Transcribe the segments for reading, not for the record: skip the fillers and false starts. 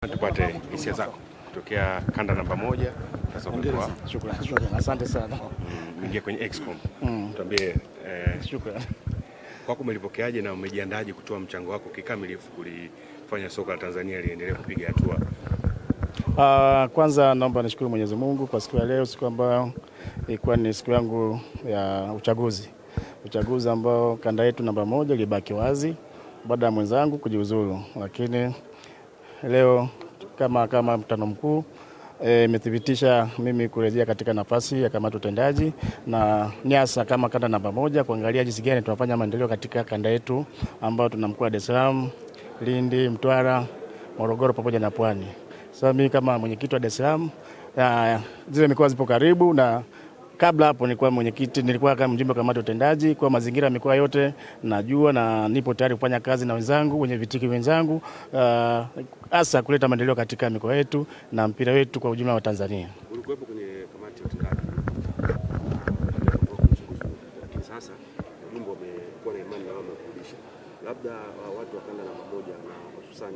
Tupate hisia zako kutokea kanda namba 1. Sasa shukrani. Asante sana. Ingia kwenye Excom. Tuambie shukrani. Kwako umelipokeaje na umejiandaje kutoa mchango wako kikamilifu kulifanya soka la Tanzania liendelee kupiga hatua? Kwanza naomba nishukuru Mwenyezi Mungu kwa siku ya leo, siku ambayo ilikuwa ni siku yangu ya uchaguzi ambao kanda yetu namba 1 ilibaki wazi baada ya mwenzangu kujiuzulu, lakini leo kama mkutano mkuu imethibitisha mimi kurejea katika nafasi ya kamati utendaji na niasa kama kanda namba 1 kuangalia jinsi gani tunafanya maendeleo katika kanda yetu ambao tuna mkoa wa Dar es Salaam, Lindi, Mtwara, Morogoro pamoja na Pwani. Sasa mimi kama mwenyekiti wa Dar es Salaam, zile mikoa zipo karibu, na kabla hapo nilikuwa kama mjumbe wa kamati utendaji kwa mazingira ya mikoa yote najua, na nipo tayari kufanya kazi na wenzangu wenye vitiki wenzangu hasa kuleta maendeleo katika mikoa yetu na mpira wetu kwa ujumla wa Tanzania. Ulikuwepo kwenye kamati ya utendaji. Lakini sasa wajumbe wamekuwa na imani na wao kurudisha. Labda watu wa kanda namba 1 na hususan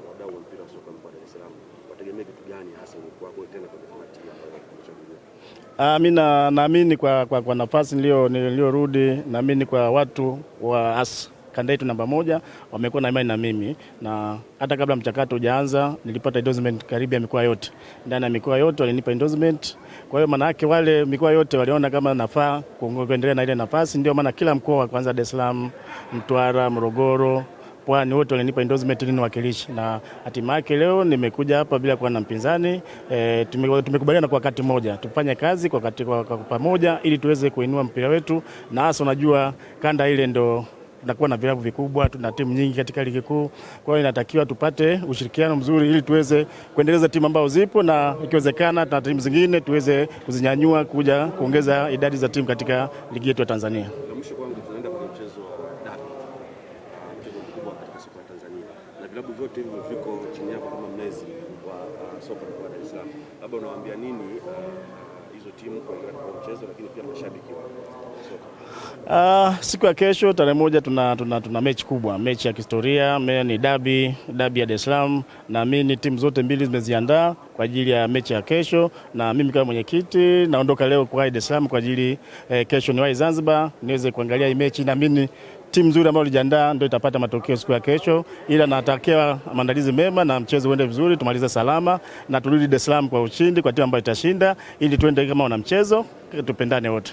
wadau wa mpira wa soka mkoa wa Dar es Salaam wategemea kitu gani hasa kwa tena kwenye kamati ya uchaguzi? Mimi naamini kwa nafasi nilyorudi, naamini kwa watu wa kanda yetu namba 1 wamekuwa na imani na mimi, na hata kabla mchakato hujaanza nilipata endorsement karibu ya mikoa yote. Ndani ya mikoa yote walinipa endorsement. Kwa hiyo maana yake wale mikoa yote waliona kama nafaa kuendelea na ile nafasi, ndio maana kila mkoa kwanza Dar es Salaam, Mtwara, Morogoro, Pwani wote walinipa endorsement ili niwakilishe, na hatimaye leo nimekuja hapa bila kuwa na mpinzani. Tumekubaliana kwa wakati mmoja tufanye kazi kwa pamoja ili tuweze kuinua mpira wetu, na hasa unajua kanda ile ndo tunakuwa na vilabu vikubwa, tuna timu nyingi katika ligi kuu. Kwa hiyo inatakiwa tupate ushirikiano mzuri ili tuweze kuendeleza timu ambazo zipo, na ikiwezekana na timu zingine tuweze kuzinyanyua kuja kuongeza idadi za timu katika ligi yetu ya Tanzania. Mwisho kwangu tunaenda kwenye mchezo wa dabi. Mchezo mkubwa katika soka la Tanzania. Na vilabu vyote hivyo viko chini yako kama mlezi wa soka la Dar es Salaam. Labda unawaambia nini hizo timu kwa mchezo, lakini pia mashabiki wa soka? Siku ya kesho tarehe 1 tuna mechi kubwa, mechi ya kihistoria, ni dabi ya Dar es Salaam, na mimi timu zote mbili zimeziandaa kwa ajili ya mechi ya kesho, na mimi kama mwenyekiti naondoka leo kwa Dar es Salaam kwa ajili kesho niwahi Zanzibar niweze kuangalia hii mechi, na mimi timu nzuri ambayo ilijiandaa ndio itapata matokeo siku ya kesho, ila natakia maandalizi mema na mchezo uende vizuri, tumalize salama na turudi Dar es Salaam kwa ushindi kwa timu ambayo itashinda, ili tuende kama wana mchezo tupendane wote.